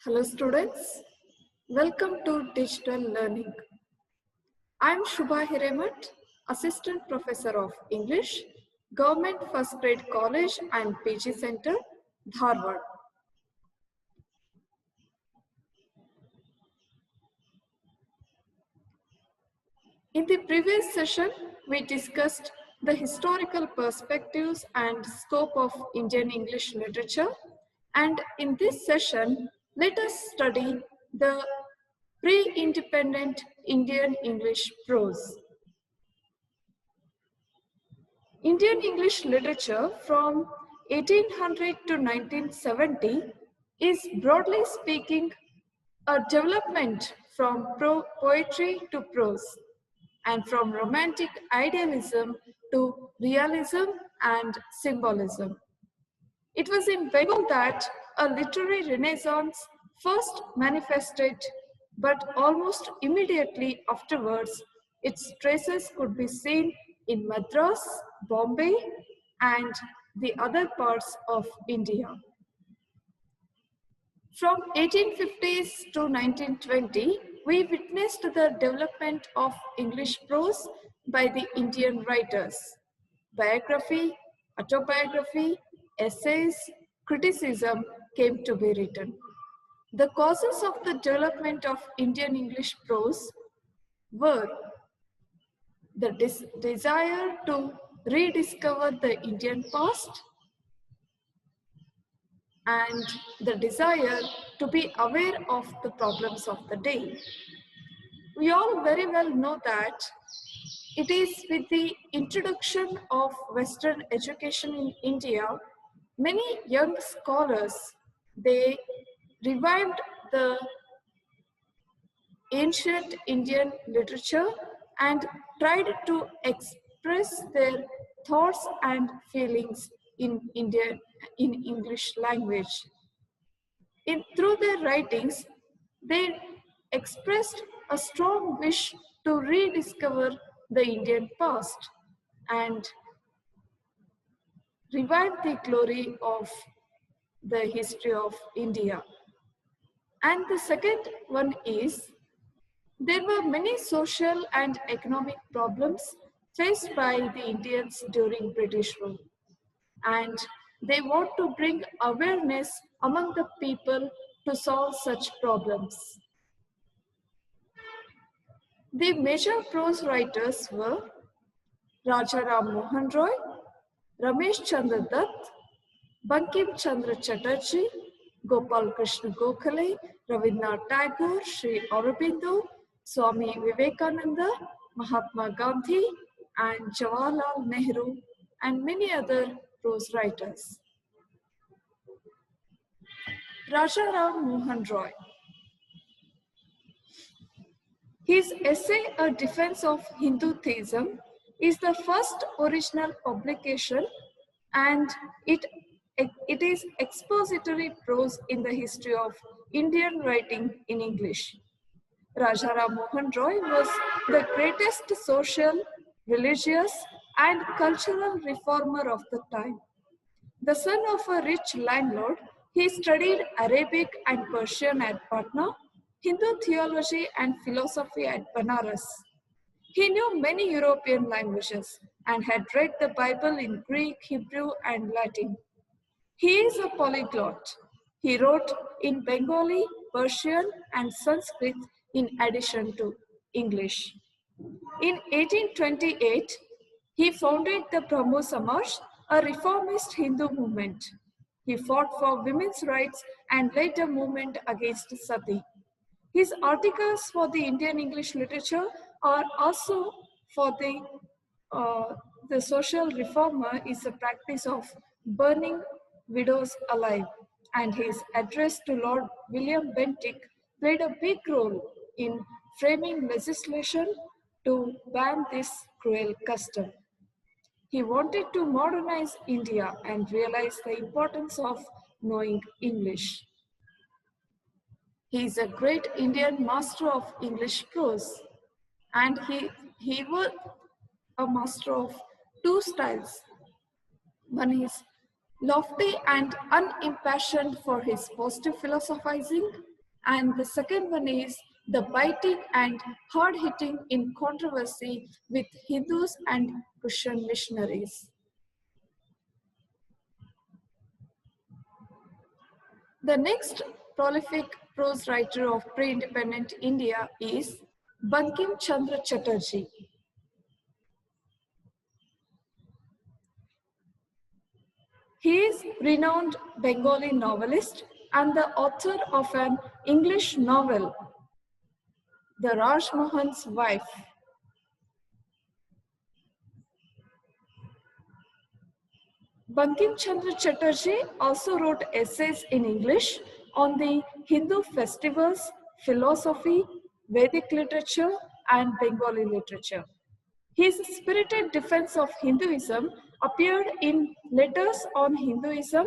Hello students, welcome to Digital Learning. I am Shubha Hiremat, Assistant Professor of English, Government First Grade College and PG Center, Dharwad. In the previous session, we discussed the historical perspectives and scope of Indian English literature, and in this session, let us study the pre-independent Indian English prose. Indian English literature from 1800 to 1970 is, broadly speaking, a development from poetry to prose and from romantic idealism to realism and symbolism. It was in Bengal that a literary renaissance first manifested, but almost immediately afterwards, its traces could be seen in Madras, Bombay, and the other parts of India. From 1850s to 1920, we witnessed the development of English prose by the Indian writers. Biography, autobiography, essays, criticism came to be written. The causes of the development of Indian English prose were the desire to rediscover the Indian past and the desire to be aware of the problems of the day. We all very well know that it is with the introduction of Western education in India, many young scholars, they revived the ancient Indian literature and tried to express their thoughts and feelings in English language. Through their writings, they expressed a strong wish to rediscover the Indian past and revive the glory of the history of India. And the second one is, there were many social and economic problems faced by the Indians during British rule, and they want to bring awareness among the people to solve such problems. The major prose writers were Rajaram Mohan Roy, Ramesh Chandra Dutt, Bankim Chandra Chatterjee, Gopal Krishna Gokhale, Rabindranath Tagore, Sri Aurobindo, Swami Vivekananda, Mahatma Gandhi, and Jawaharlal Nehru, and many other prose writers. Rajaram Mohan Roy. His essay, A Defense of Hindu Theism, is the first original publication, and it is expository prose in the history of Indian writing in English. Rajaram Mohan Roy was the greatest social, religious, and cultural reformer of the time. The son of a rich landlord, he studied Arabic and Persian at Patna, Hindu theology and philosophy at Banaras. He knew many European languages and had read the Bible in Greek, Hebrew, and Latin. He is a polyglot. He wrote in Bengali, Persian, and Sanskrit in addition to English. In 1828, he founded the Brahmo Samaj, a reformist Hindu movement. He fought for women's rights and led a movement against sati. His articles for the Indian English literature are also for the social reformer is the practice of burning widows alive, and his address to Lord William Bentinck played a big role in framing legislation to ban this cruel custom. He wanted to modernize India and realize the importance of knowing English. He is a great Indian master of English prose, and he was a master of two styles. One is lofty and unimpassioned for his positive philosophizing, And the second one is the biting and hard hitting in controversy with Hindus and Christian missionaries. The next prolific prose writer of pre-independent India is Bankim Chandra Chatterjee. He is renowned Bengali novelist and the author of an English novel, The Raj Mohan's Wife. Bankim Chandra Chatterjee also wrote essays in English on the Hindu festivals, philosophy, Vedic literature, and Bengali literature. His spirited defense of Hinduism appeared in Letters on Hinduism,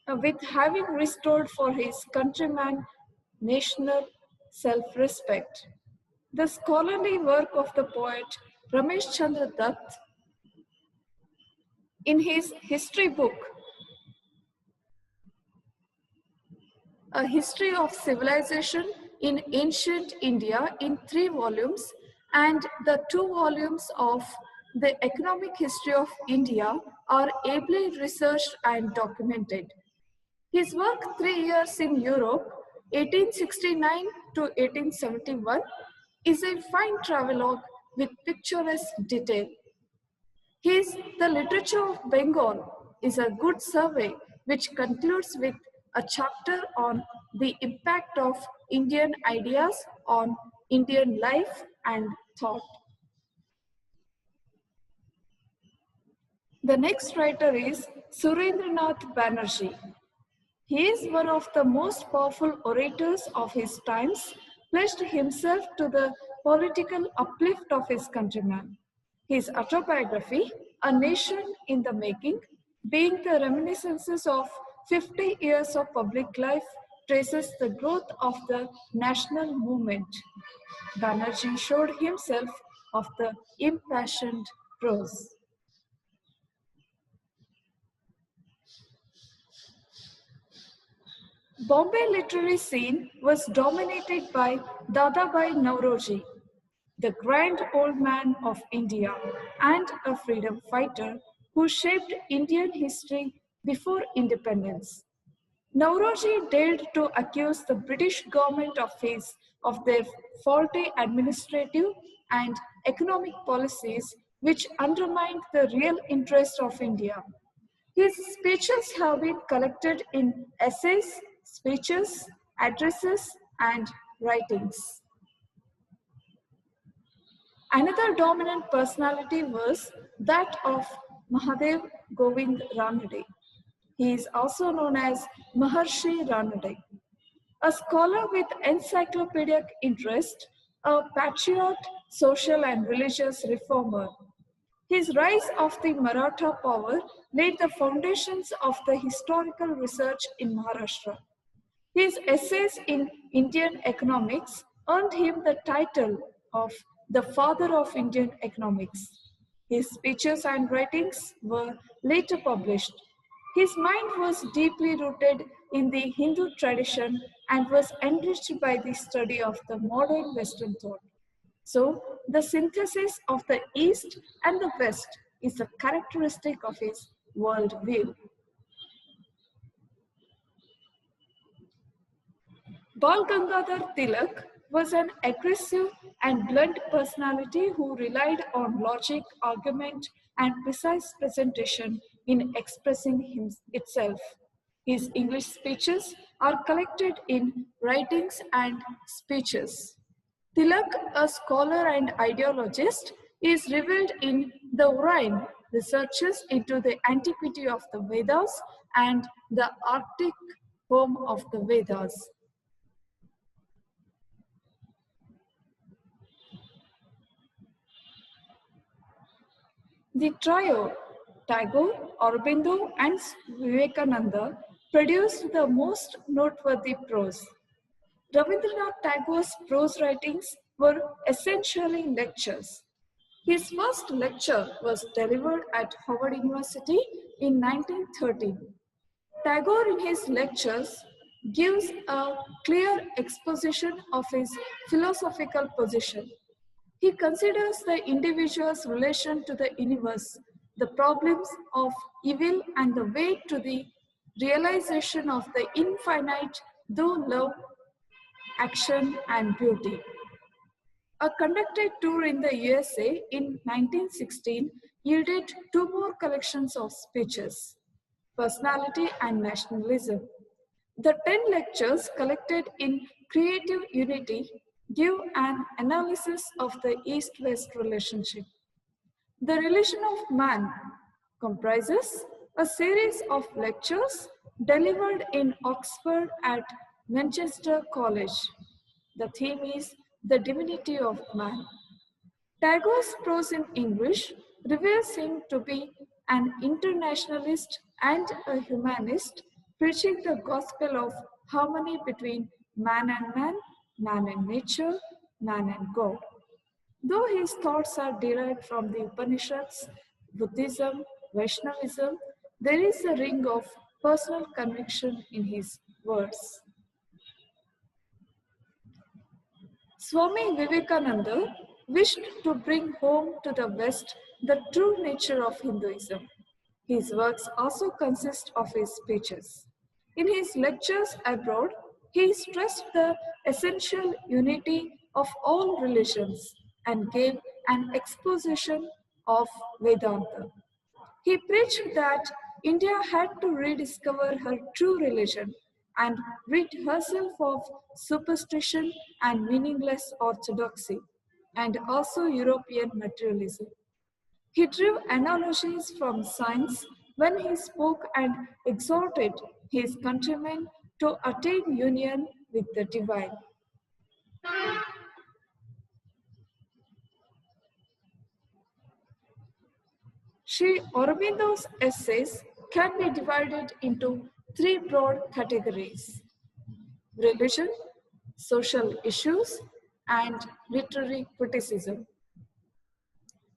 with having restored for his countrymen national self-respect. The scholarly work of the poet Ramesh Chandra Dutt in his history book, A History of Civilization in Ancient India in 3 volumes, and the 2 volumes of The Economic History of India are ably researched and documented. His work, 3 Years in Europe, 1869 to 1871, is a fine travelogue with picturesque detail. His The Literature of Bengal is a good survey which concludes with a chapter on the impact of Indian ideas on Indian life and thought. The next writer is Surendranath Banerjee. He is one of the most powerful orators of his times, pledged himself to the political uplift of his countrymen. His autobiography, A Nation in the Making, being the reminiscences of 50 years of public life, traces the growth of the national movement. Banerjee showed himself of the impassioned prose. Bombay literary scene was dominated by Dadabhai Nauroji, the grand old man of India and a freedom fighter who shaped Indian history before independence. Nauroji dared to accuse the British government of their faulty administrative and economic policies which undermined the real interest of India. His speeches have been collected in essays, speeches, addresses, and writings. Another dominant personality was that of Mahadev Govind Ranade. He is also known as Maharshi Ranade, a scholar with encyclopedic interest, a patriot, social and religious reformer. His rise of the Maratha power laid the foundations of the historical research in Maharashtra. His essays in Indian economics earned him the title of the father of Indian economics. His speeches and writings were later published. His mind was deeply rooted in the Hindu tradition and was enriched by the study of the modern Western thought. So, the synthesis of the East and the West is a characteristic of his worldview. Bal Gangadhar Tilak was an aggressive and blunt personality who relied on logic, argument, and precise presentation in expressing itself. His English speeches are collected in Writings and Speeches. Tilak, a scholar and ideologist, is revealed in The Urine, researches into the antiquity of the Vedas and the Arctic home of the Vedas. The trio, Tagore, Aurobindo, and Vivekananda, produced the most noteworthy prose. Rabindranath Tagore's prose writings were essentially lectures. His first lecture was delivered at Howard University in 1913. Tagore, in his lectures, gives a clear exposition of his philosophical position. He considers the individual's relation to the universe, the problems of evil, and the way to the realization of the infinite through love, action, and beauty. A conducted tour in the USA in 1916 yielded two more collections of speeches, Personality and Nationalism. The 10 lectures collected in Creative Unity give an analysis of the East-West relationship. The Relation of Man comprises a series of lectures delivered in Oxford at Manchester College. The theme is the divinity of man. Tagore's prose in English reveals him to be an internationalist and a humanist, preaching the gospel of harmony between man and man and nature, man and God. Though his thoughts are derived from the Upanishads, Buddhism, Vaishnavism, there is a ring of personal conviction in his words. Swami Vivekananda wished to bring home to the West the true nature of Hinduism. His works also consist of his speeches. In his lectures abroad, he stressed the essential unity of all religions and gave an exposition of Vedanta. He preached that India had to rediscover her true religion and rid herself of superstition and meaningless orthodoxy, and also European materialism. He drew analogies from science when he spoke and exhorted his countrymen to attain union with the divine. Sri Aurobindo's essays can be divided into three broad categories: religion, social issues, and literary criticism.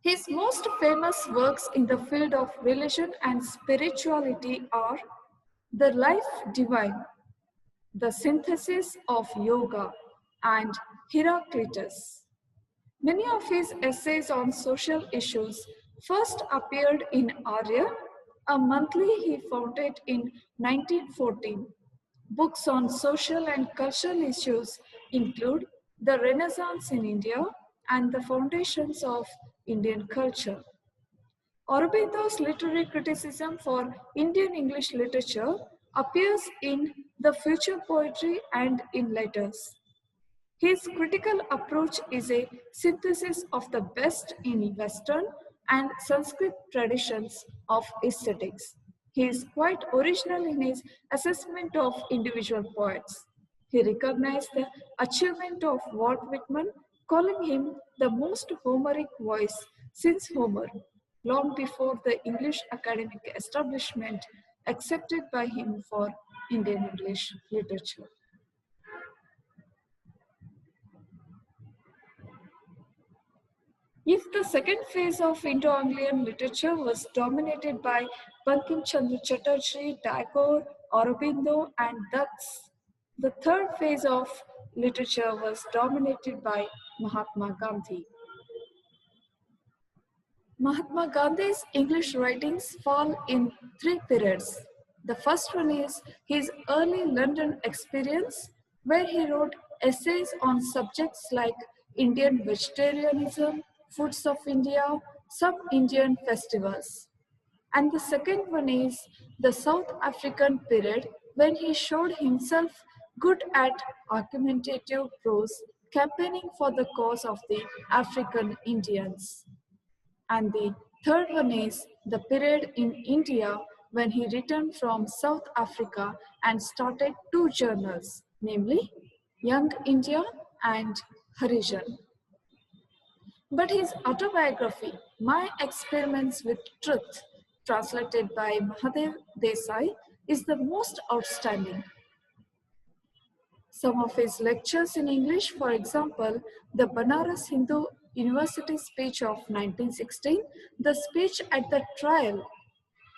His most famous works in the field of religion and spirituality are The Life Divine, The Synthesis of Yoga, and Heraclitus. Many of his essays on social issues first appeared in Arya, a monthly he founded in 1914. Books on social and cultural issues include The Renaissance in India and The Foundations of Indian Culture. Aurobindo's literary criticism for Indian English literature appears in The Future Poetry and in Letters. His critical approach is a synthesis of the best in Western and Sanskrit traditions of aesthetics. He is quite original in his assessment of individual poets. He recognized the achievement of Walt Whitman, calling him the most Homeric voice since Homer, long before the English academic establishment accepted by him for Indian English literature. If the second phase of Indo-Anglian literature was dominated by Bankim Chandra Chatterjee, Tagore, Aurobindo, and Dutts, the third phase of literature was dominated by Mahatma Gandhi. Mahatma Gandhi's English writings fall in three periods. The first one is his early London experience, where he wrote essays on subjects like Indian vegetarianism, foods of India, some Indian festivals. And the second one is the South African period, when he showed himself good at argumentative prose, campaigning for the cause of the African Indians. And the third one is the period in India when he returned from South Africa and started two journals, namely Young India and Harijan. But his autobiography, My Experiments with Truth, translated by Mahadev Desai, is the most outstanding. Some of his lectures in English, for example, the Banaras Hindu University speech of 1916, the speech at the trial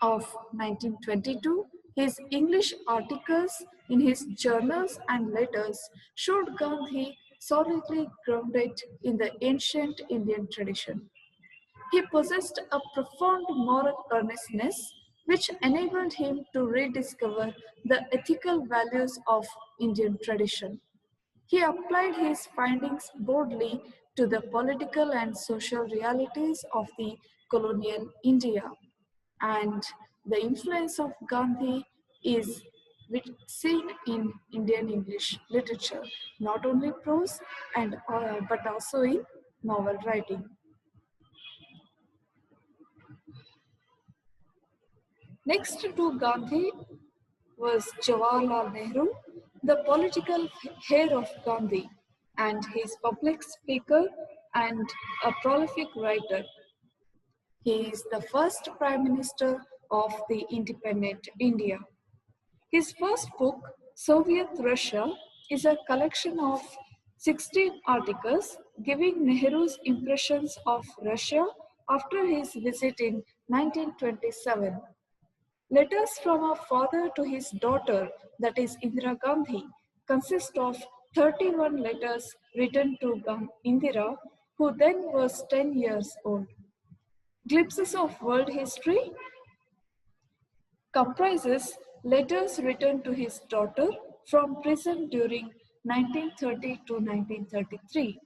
of 1922, his English articles, in his journals and letters showed Gandhi solidly grounded in the ancient Indian tradition. He possessed a profound moral earnestness which enabled him to rediscover the ethical values of Indian tradition. He applied his findings boldly to the political and social realities of the colonial India, and the influence of Gandhi is seen in Indian English literature, not only prose but also in novel writing. Next to Gandhi was Jawaharlal Nehru, the political heir of Gandhi, and his public speaker and a prolific writer. He is the first Prime Minister of the independent India. His first book, Soviet Russia, is a collection of 16 articles giving Nehru's impressions of Russia after his visit in 1927. Letters from a father to his daughter, that is Indira Gandhi, consist of 31 letters written to Indira, who then was 10 years old. Glimpses of world history comprises letters written to his daughter from prison during 1930 to 1933.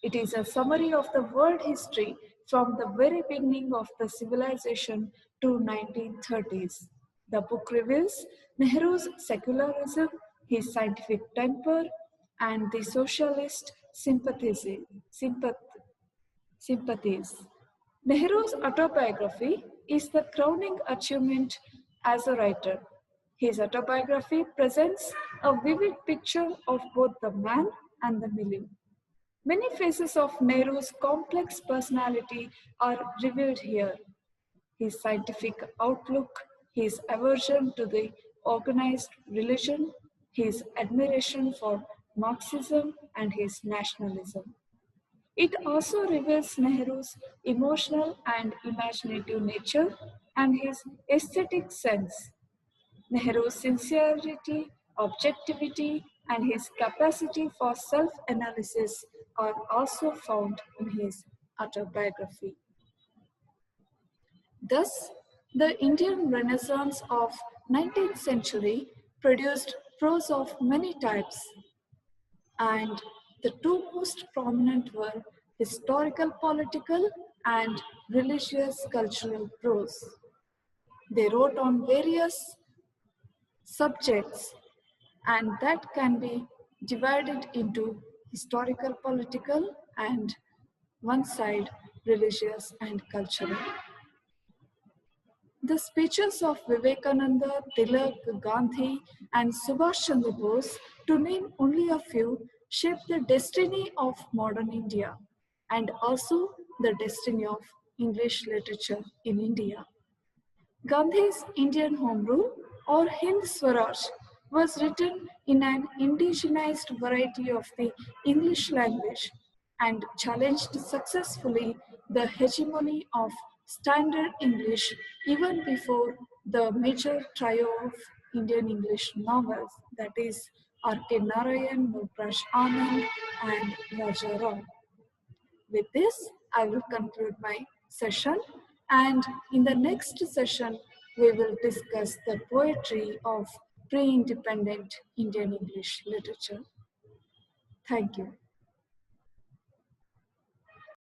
It is a summary of the world history from the very beginning of the civilization to 1930s. The book reveals Nehru's secularism, his scientific temper, and the socialist sympathies. Nehru's autobiography is the crowning achievement as a writer. His autobiography presents a vivid picture of both the man and the million. Many phases of Nehru's complex personality are revealed here. His scientific outlook, his aversion to the organized religion, his admiration for Marxism, and his nationalism. It also reveals Nehru's emotional and imaginative nature and his aesthetic sense. Nehru's sincerity, objectivity, and his capacity for self analysis are also found in his autobiography. Thus, the Indian Renaissance of 19th century produced prose of many types, and the two most prominent were historical political and religious cultural prose. They wrote on various subjects, and that can be divided into historical political and one side religious and cultural. The speeches of Vivekananda, Tilak, Gandhi, and Subhash Chandra Bose, to name only a few, shaped the destiny of modern India and also the destiny of English literature in India. Gandhi's Indian Home Rule or Hind Swaraj was written in an indigenized variety of the English language and challenged successfully the hegemony of Standard English even before the major trio of Indian English novels, that is R.K. Narayan, Mukraj Anand, and Raja Rao. With this, I will conclude my session, and in the next session, we will discuss the poetry of pre independent Indian English literature. Thank you.